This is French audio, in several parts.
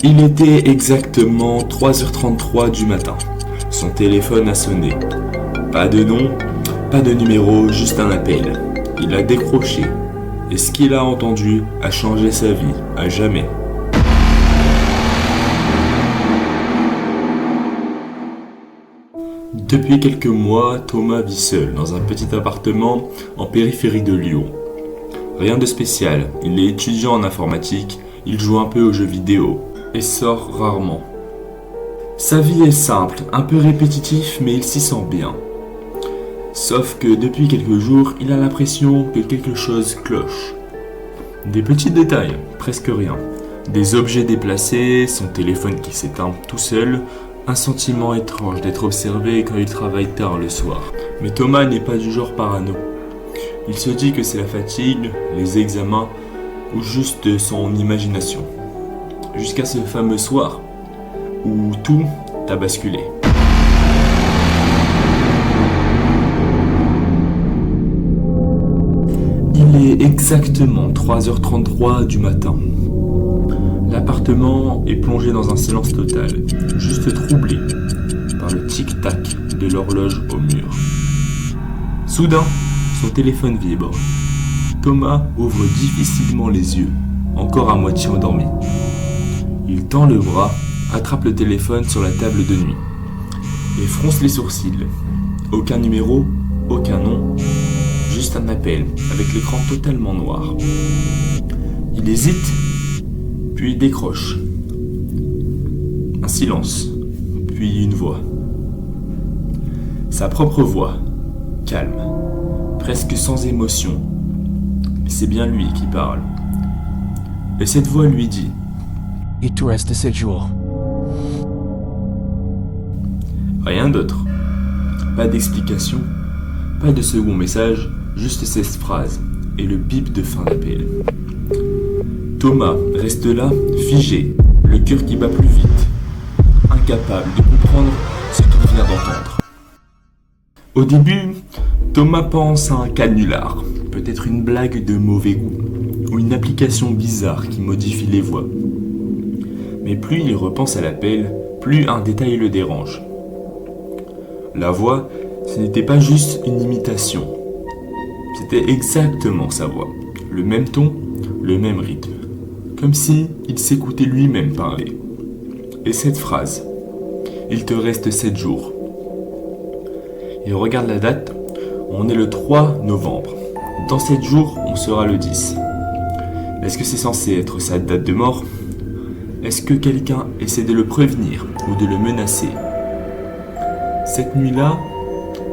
Il était exactement 3h33 du matin. Son téléphone a sonné. Pas de nom, pas de numéro, juste un appel. Il a décroché. Et ce qu'il a entendu a changé sa vie, à jamais. Depuis quelques mois, Thomas vit seul dans un petit appartement en périphérie de Lyon. Rien de spécial, il est étudiant en informatique, il joue un peu aux jeux vidéo et sort rarement. Sa vie est simple, un peu répétitif, mais il s'y sent bien. Sauf que depuis quelques jours, il a l'impression que quelque chose cloche. Des petits détails, presque rien. Des objets déplacés, son téléphone qui s'éteint tout seul, un sentiment étrange d'être observé quand il travaille tard le soir. Mais Thomas n'est pas du genre parano. Il se dit que c'est la fatigue, les examens ou juste son imagination. Jusqu'à ce fameux soir où tout a basculé. Il est exactement 3h33 du matin. L'appartement est plongé dans un silence total, juste troublé par le tic-tac de l'horloge au mur. Soudain, son téléphone vibre. Thomas ouvre difficilement les yeux, encore à moitié endormi. Il tend le bras, attrape le téléphone sur la table de nuit et fronce les sourcils. Aucun numéro, aucun nom, juste un appel avec l'écran totalement noir. Il hésite, puis il décroche. Un silence, puis une voix. Sa propre voix, calme, presque sans émotion. C'est bien lui qui parle. Et cette voix lui dit: Il te reste 7 jours. Rien d'autre. Pas d'explication, pas de second message, juste cette phrase et le bip de fin d'appel. Thomas reste là, figé, le cœur qui bat plus vite, incapable de comprendre ce qu'il vient d'entendre. Au début, Thomas pense à un canular, peut-être une blague de mauvais goût, ou une application bizarre qui modifie les voix. Mais plus il repense à l'appel, plus un détail le dérange. La voix, ce n'était pas juste une imitation. C'était exactement sa voix, le même ton, le même rythme. Comme si il s'écoutait lui-même parler. Et cette phrase, il te reste 7 jours. Il regarde la date, on est le 3 novembre. Dans 7 jours, on sera le 10. Est-ce que c'est censé être sa date de mort? Est-ce que quelqu'un essaie de le prévenir ou de le menacer? Cette nuit-là,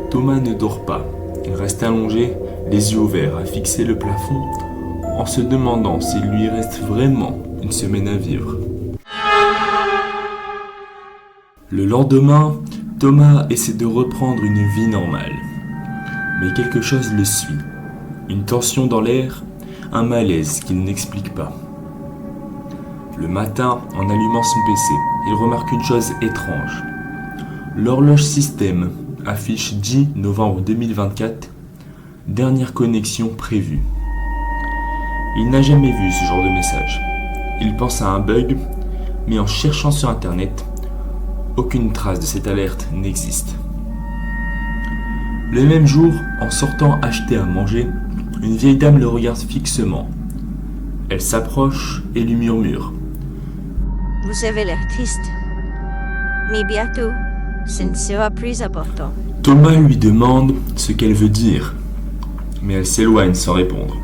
Thomas ne dort pas. Il reste allongé, les yeux ouverts, à fixer le plafond, en se demandant s'il lui reste vraiment une semaine à vivre. Le lendemain, Thomas essaie de reprendre une vie normale. Mais quelque chose le suit. Une tension dans l'air, un malaise qu'il n'explique pas. Le matin, en allumant son PC, il remarque une chose étrange. L'horloge système affiche 10 novembre 2024, dernière connexion prévue. Il n'a jamais vu ce genre de message. Il pense à un bug, mais en cherchant sur internet, aucune trace de cette alerte n'existe. Le même jour, en sortant acheter à manger, une vieille dame le regarde fixement. Elle s'approche et lui murmure: Vous avez l'air triste, mais bientôt, ce ne sera plus important. Thomas lui demande ce qu'elle veut dire, mais elle s'éloigne sans répondre.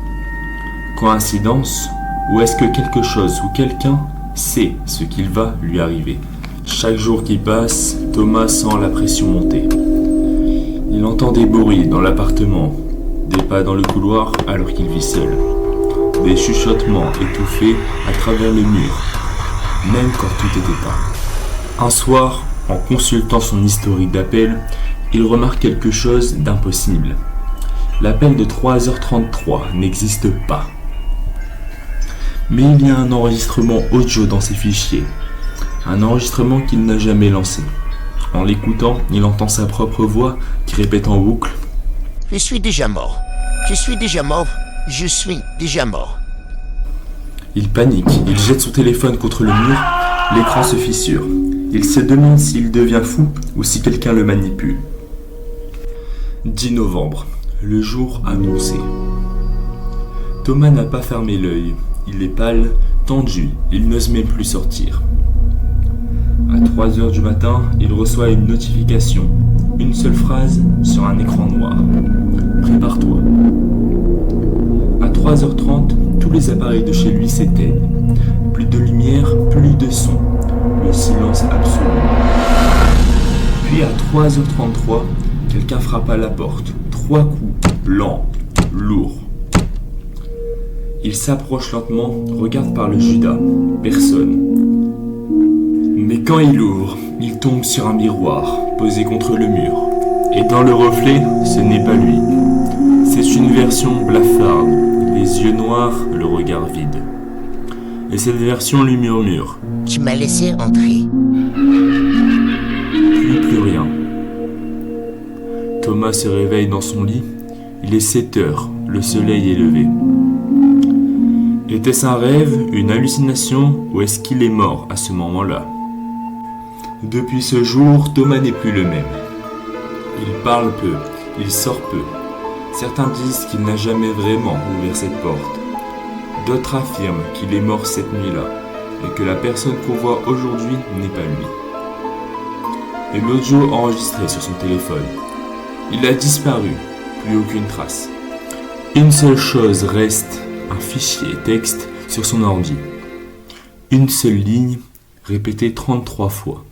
Coïncidence, ou est-ce que quelque chose ou quelqu'un sait ce qu'il va lui arriver? Chaque jour qui passe, Thomas sent la pression monter. Il entend des bruits dans l'appartement, des pas dans le couloir alors qu'il vit seul, des chuchotements étouffés à travers le mur, même quand tout est éteint. Un soir, en consultant son historique d'appel, il remarque quelque chose d'impossible. L'appel de 3h33 n'existe pas. Mais il y a un enregistrement audio dans ses fichiers. Un enregistrement qu'il n'a jamais lancé. En l'écoutant, il entend sa propre voix qui répète en boucle: Je suis déjà mort. Je suis déjà mort. Je suis déjà mort. Il panique, il jette son téléphone contre le mur L'écran se fissure. Il se demande s'il devient fou ou si quelqu'un le manipule. 10 novembre, le jour annoncé. Thomas n'a pas fermé l'œil. Il est pâle, tendu, il n'ose même plus sortir. À 3 heures du matin, il reçoit une notification. Une seule phrase sur un écran noir. Prépare-toi. À 3h30, tous les appareils de chez lui s'éteignent. Plus de lumière, plus de son. Le silence absolu. Puis à 3h33, quelqu'un frappe à la porte. 3 coups, lents, lourds. Il s'approche lentement, regarde par le judas. Personne. Mais quand il ouvre, il tombe sur un miroir, posé contre le mur. Et dans le reflet, ce n'est pas lui. C'est une version blafarde, les yeux noirs, le regard vide. Et cette version lui murmure. Tu m'as laissé entrer. Puis plus rien. Thomas se réveille dans son lit. Il est 7 heures, le soleil est levé. Était-ce un rêve, une hallucination, ou est-ce qu'il est mort à ce moment-là? Depuis ce jour, Thomas n'est plus le même. Il parle peu, il sort peu. Certains disent qu'il n'a jamais vraiment ouvert cette porte. D'autres affirment qu'il est mort cette nuit-là, et que la personne qu'on voit aujourd'hui n'est pas lui. Et l'audio enregistré sur son téléphone. Il a disparu, plus aucune trace. Une seule chose reste, un fichier texte sur son ordi. Une seule ligne, répétée 33 fois.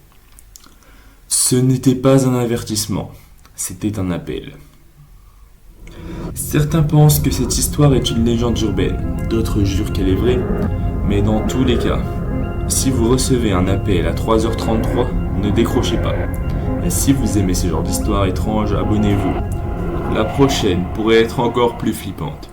Ce n'était pas un avertissement, c'était un appel. Certains pensent que cette histoire est une légende urbaine, d'autres jurent qu'elle est vraie, mais dans tous les cas, si vous recevez un appel à 3h33, ne décrochez pas. Et si vous aimez ce genre d'histoire étrange, abonnez-vous. La prochaine pourrait être encore plus flippante.